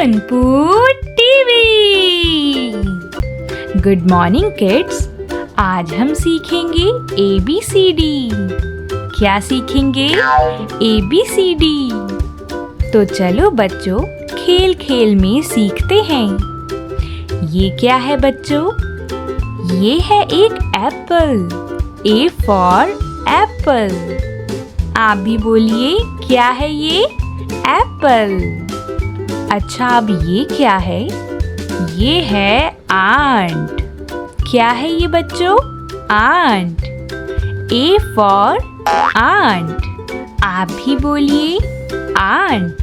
कुनपू TV. Good morning kids. आज हम सीखेंगे ABCD। क्या सीखेंगे? ABCD। तो चलो बच्चों, खेल खेल में सीखते हैं। ये क्या है बच्चों? ये है एक एप्पल। A for Apple. आप भी बोलिए, क्या है ये? एप्पल। अच्छा, अब ये क्या है? ये है आंट। क्या है ये बच्चों? आंट। A for ant. आप भी बोलिए, ant.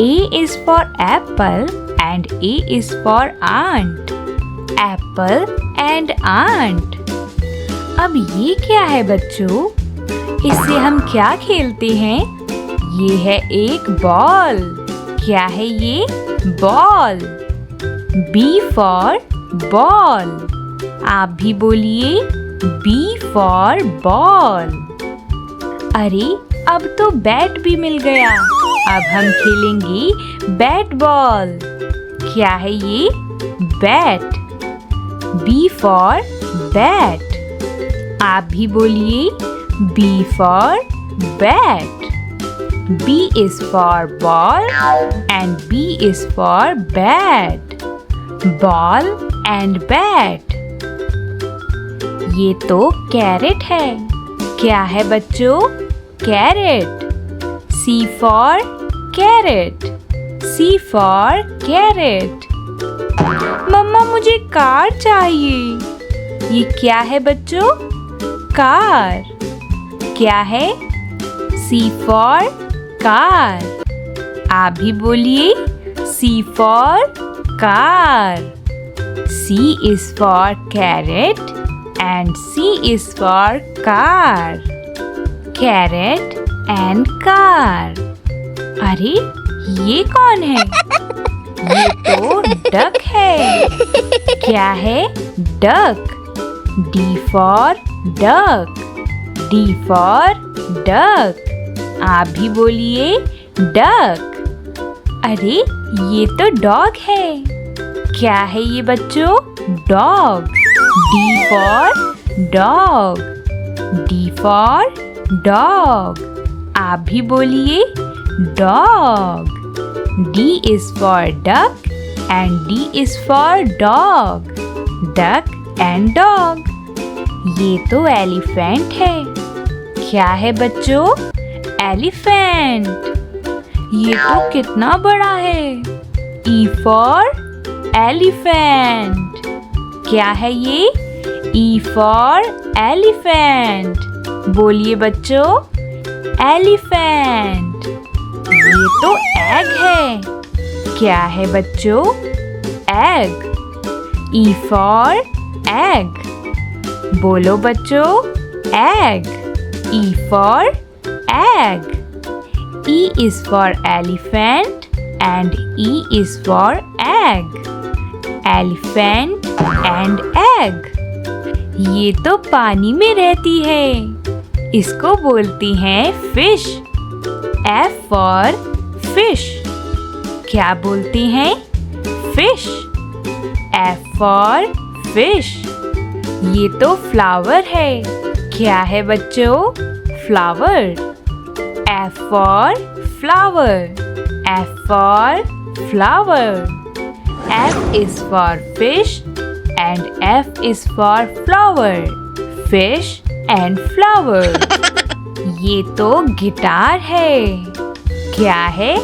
A is for apple and A is for aunt. Apple and aunt. अब ये क्या है बच्चों? इससे हम क्या खेलते हैं? ये है एक बॉल। क्या है ये? बॉल। B for ball. आप भी बोलिए, B फॉर बॉल। अरे, अब तो बैट भी मिल गया। अब हम खेलेंगे बैट बॉल। क्या है ये? बैट। B for bat. आप भी बोलिए, B for bat. B is for ball and B is for bat. Ball and bat. ये तो कैरेट है। क्या है बच्चों? Carrot. C for carrot. C for carrot. मम्मा, मुझे कार चाहिए। ये क्या है बच्चों? कार। क्या है? C for car. आप भी बोलिए, C for car. C is for carrot and C is for car. Carrot and car. अरे, ये कौन है? ये तो डक है। क्या है? Duck. D for duck. D for duck. आप भी बोलिए, डक। अरे, ये तो डॉग है। क्या है ये बच्चों? Dog. D for dog. D for dog. आप भी बोलिए, dog. D is for duck and D is for dog. Duck and dog. ये तो एलिफेंट है। क्या है बच्चों? एलिफेंट। ये तो कितना बड़ा है। E for elephant. क्या है ये? E for elephant. बोलिए बच्चों, एलिफेंट। ये तो एग है। क्या है बच्चों? एग। E for egg. बोलो बच्चों, egg. E for egg. E is for elephant and E is for egg. Elephant and egg. ये तो पानी में रहती है। इसको बोलती हैं fish. F for fish. क्या बोलती हैं? fish. F for fish. ये तो flower है। क्या है बच्चों? flower. F for flower. F for flower. F is for fish and F is for flower. Fish and flower. ये तो गिटार है। क्या है?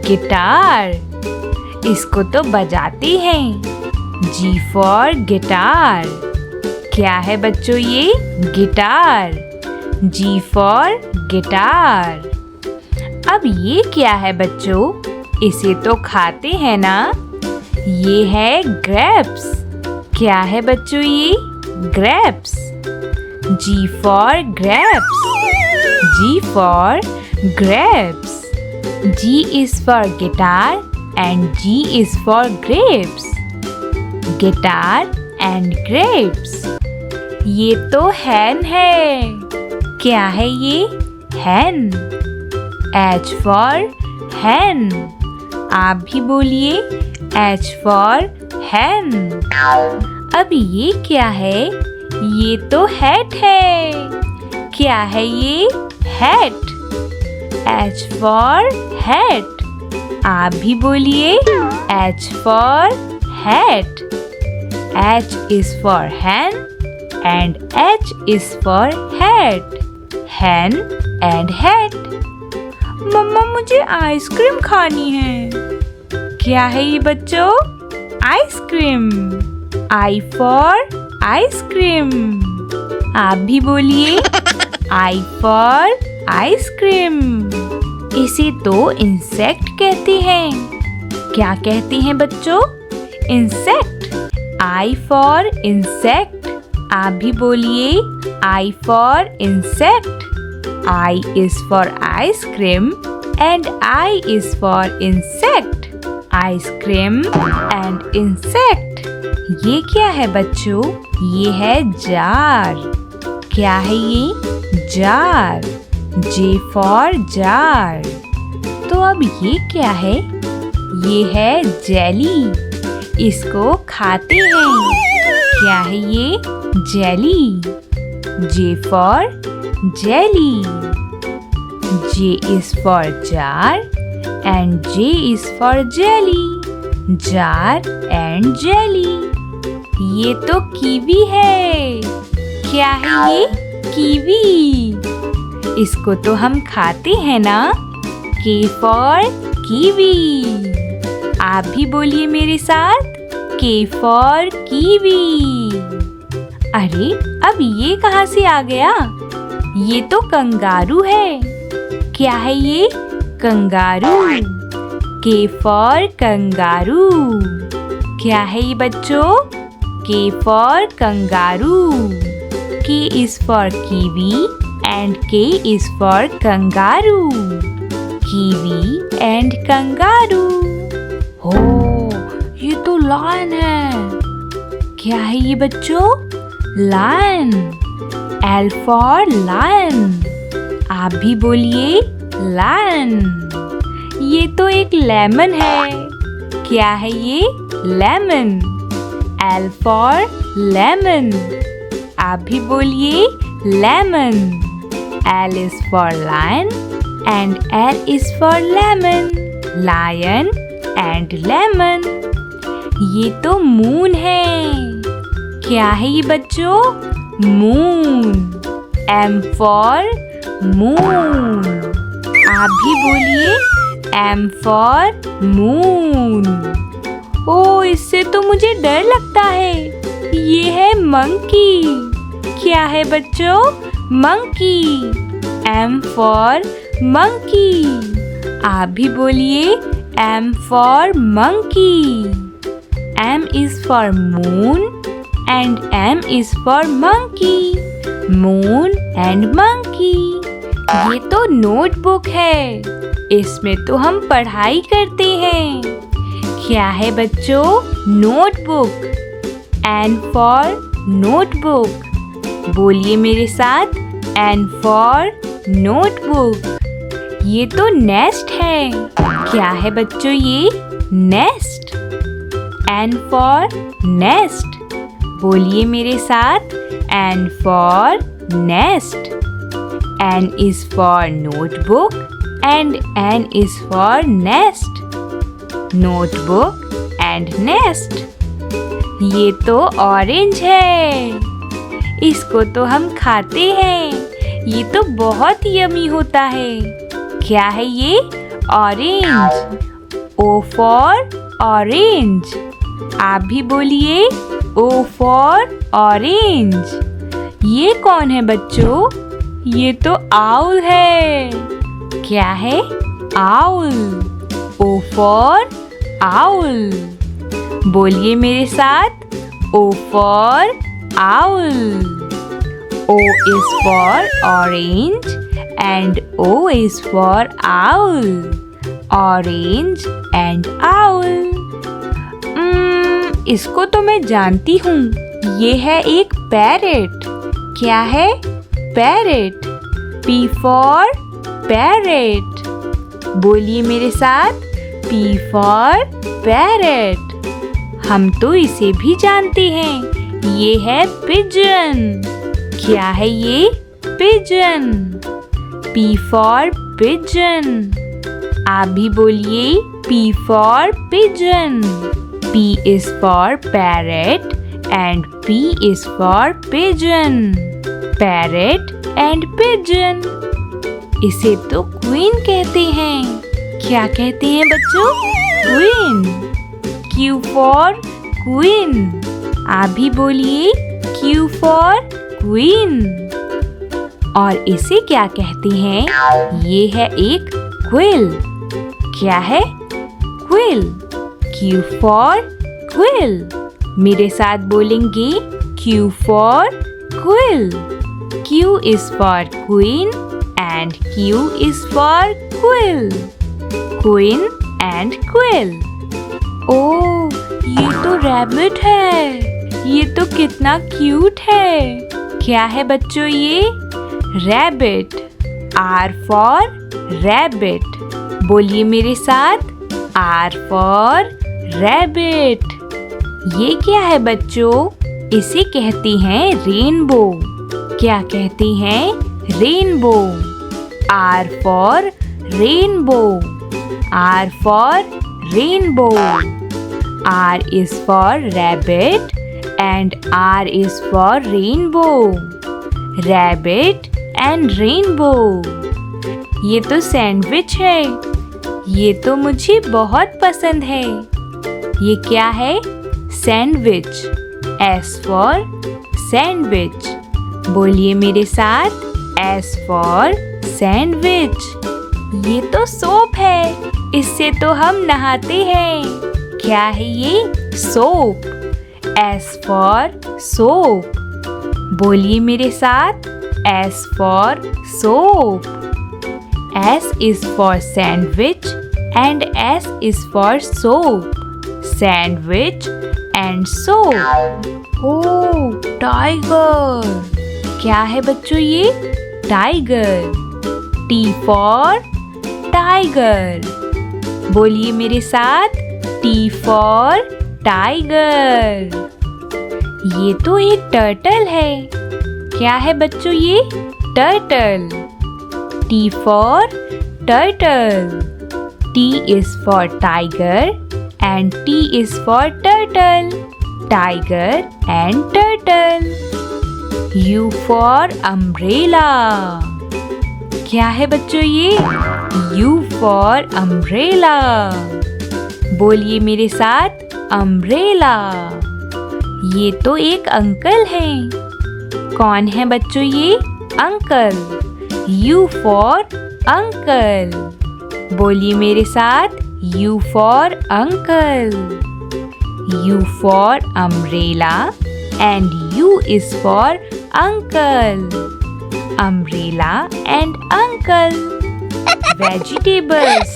गिटार। इसको तो बजाते हैं। G for guitar. क्या है बच्चों ये? गिटार। G for guitar. अब ये क्या है बच्चों? इसे तो खाते हैं ना? ये है ग्रेप्स। क्या है बच्चों ये? Grapes. G for grapes. G for grapes. G is for guitar and G is for grapes. Guitar and grapes. ये तो hen है। क्या है ये? hen. H for hen. आप भी बोलिए H for hen। अब ये क्या है? ये तो हैट है। क्या है ये? हैट। H for hat। आप भी बोलिए H for hat। H is for hen and H is for hat। hen and hat। मम्मा मुझे आइसक्रीम खानी है। क्या है ये बच्चों? आइसक्रीम। I for ice cream. आप भी बोलिए I for आइसक्रीम। इसे तो इंसेक्ट कहते हैं। क्या कहते हैं बच्चों? इंसेक्ट। I for insect। आप भी बोलिए I for insect। I is for ice cream and I is for insect। Ice cream and insect। ये क्या है बच्चों? ये है जार। क्या है ये? जार। J for jar. तो अब ये क्या है? ये है जेली। इसको खाते हैं। क्या है ये? Jelly. J for jelly। J is for jar and J is for jelly। jar and jelly। ये तो कीवी है। क्या है ये? कीवी। इसको तो हम खाते हैं ना? K for kiwi. आप भी बोलिए मेरे साथ K for कीवी। अरे अब ये कहाँ से आ गया? ये तो कंगारू है। क्या है ये? कंगारू। K for kangaroo. क्या है ये बच्चों? K for kangaroo. K is for kiwi and K is for kangaroo. Kiwi and kangaroo. हो, ये तो लायन है। क्या है ये बच्चों? लायन। L for lion. आप भी बोलिए लायन। ये तो एक लेमन है। क्या है ये? लेमन। L for lemon. आप भी बोलिए lemon. L is for lion and L is for lemon। Lion and lemon। ये तो मून है। क्या है ये बच्चों? मून। M for moon. आप भी बोलिए M for मून। ओ, इससे तो मुझे डर लगता है। ये है मंकी। क्या है बच्चों? मंकी। M for monkey. आप भी बोलिए M for monkey। M is for moon and M is for monkey। Moon and monkey। ये तो नोटबुक है। इसमें तो हम पढ़ाई करते हैं। क्या है बच्चों? नोटबुक। N for notebook. बोलिए मेरे साथ N for नोटबुक। ये तो नेस्ट है। क्या है बच्चों ये? नेस्ट। N for nest. बोलिए मेरे साथ N for nest. N is for notebook and N is for nest। Notebook and nest। ये तो ऑरेंज है। इसको तो हम खाते हैं। ये तो बहुत यमी होता है। क्या है ये? ऑरेंज। O for orange. आप भी बोलिए O for ऑरेंज। ये कौन है बच्चों? ये तो आउल है। क्या है? आउल। O for owl. बोलिए मेरे साथ O for owl। O is for orange and O is for owl। Orange and owl। इसको तो मैं जानती हूँ। ये है एक पैरेट। क्या है? पैरेट। P for parrot. बोलिए मेरे साथ P for parrot. हम तो इसे भी जानते हैं, ये है pigeon. क्या है ये? Pigeon. P for pigeon. आप भी बोलिए P for pigeon. P is for parrot and P is for pigeon. Parrot and pigeon. इसे तो क्वीन कहते हैं. क्या कहते हैं बच्चों? क्वीन. Q for queen. आप भी बोलिए Q for queen. और इसे क्या कहते हैं? ये है एक क्विल. क्या है? क्विल. Q for quill. मेरे साथ बोलेंगे Q for quill. Q is for queen and Q is for quill. Queen and quill. ओह, ये तो रैबिट है. ये तो कितना क्यूट है. क्या है बच्चों ये? रैबिट. R for rabbit. बोलिए मेरे साथ R for rabbit. ये क्या है बच्चों? इसे कहती हैं रेनबो. क्या कहती हैं? Rainbow. R for rainbow. R for rainbow. R is for rabbit and R is for rainbow. Rabbit and rainbow. ये तो सैंडविच है. ये तो मुझे बहुत पसंद है. ये क्या है? सैंडविच. S for sandwich. बोलिए मेरे साथ S for sandwich. ये तो सोप है. इससे तो हम नहाते हैं. क्या है ये? सोप. S for soap. बोलिए मेरे साथ S for soap. S is for sandwich and S is for soap. Sandwich and soap. Oh, tiger. क्या है बच्चों ये? टाइगर. T for tiger. बोलिए मेरे साथ T for tiger. ये तो एक टर्टल है. क्या है बच्चों ये? Turtle. T for turtle. T is for tiger and T is for turtle. Tiger and turtle. U for umbrella. क्या है बच्चों ये? U for umbrella. बोलिए मेरे साथ umbrella. ये तो एक अंकल हैं. कौन है बच्चों ये? अंकल. U for uncle. बोलिए मेरे साथ U for uncle. U for umbrella and U is for uncle. Umbrella and uncle. Vegetables.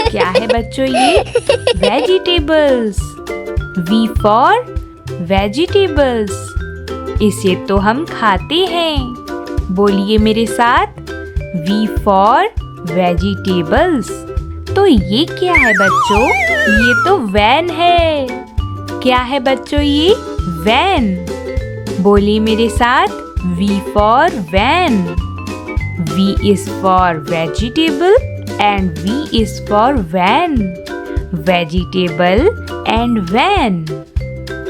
क्या है बच्चों ये? Vegetables. V for vegetables. इसे तो हम खाते हैं. बोलिए मेरे साथ V for vegetables. तो ये क्या है बच्चों? ये तो वैन है. क्या है बच्चों ये? वैन. बोलिए मेरे साथ V for van. V is for vegetable and V is for van. Vegetable and van.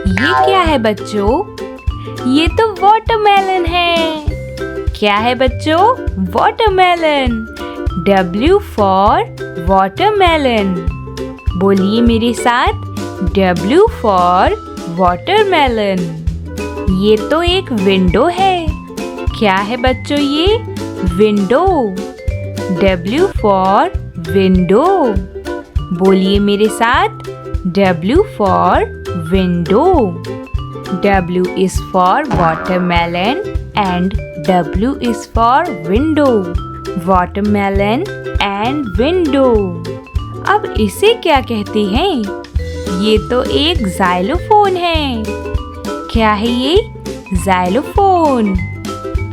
ये क्या है बच्चों? ये तो watermelon है. क्या है बच्चों? watermelon. W for watermelon. बोलिए मेरे साथ W for watermelon. ये तो एक विंडो है. क्या है बच्चों ये? विंडो. W for window. बोलिए मेरे साथ W for window. W is for watermelon and W is for window. Watermelon and window. अब इसे क्या कहते हैं? ये तो एक xylophone है. क्या है ये? xylophone.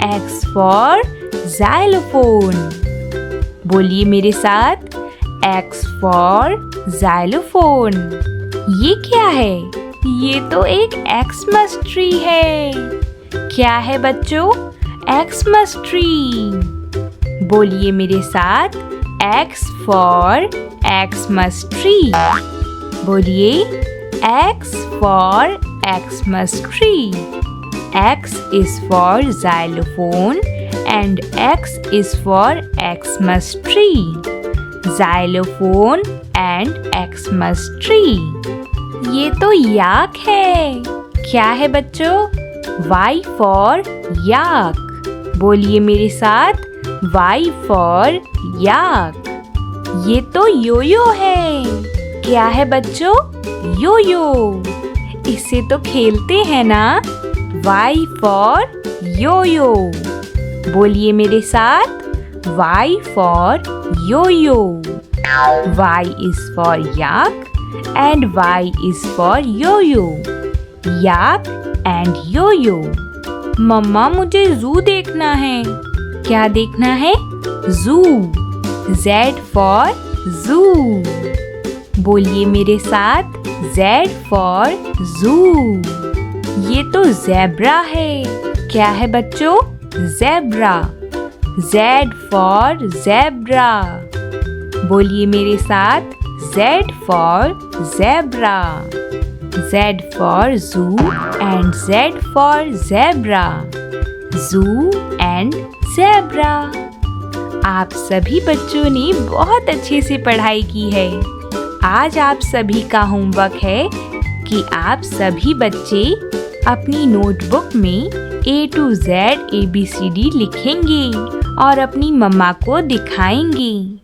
X for xylophone. बोलिए मेरे साथ X for xylophone। ये क्या है? ये तो एक एक्समस ट्री है। क्या है बच्चों? Xmas tree. बोलिए मेरे साथ, X for Xmas tree। बोलिए, X for Xmas tree। X is for xylophone and X is for Xmas tree। Xylophone and Xmas tree। ये तो याक है। क्या है बच्चों? Y for yak। बोलिए मेरे साथ, Y for yak। ये तो योयो है। क्या है बच्चों? योयो। इससे तो खेलते हैं ना? Y for Yo Yo. बोलिए मेरे साथ, Y for Yo Yo. Y is for yak and Y is for yo-yo। yak and yo-yo। मम्मा मुझे ज़ू देखना है। क्या देखना है? ज़ू। Z for zoo। बोलिए मेरे साथ, Z for zoo। ये तो ज़ेब्रा है। क्या है बच्चों? ज़ेब्रा। Z for zebra। बोलिए मेरे साथ, Z for zebra। Z for zoo and Z for zebra। Zoo and zebra। आप सभी बच्चों ने बहुत अच्छे से पढ़ाई की है। आज आप सभी का होमवर्क है कि आप सभी बच्चे अपनी नोटबुक में A to Z ABCD लिखेंगे और अपनी मम्मा को दिखाएंगे।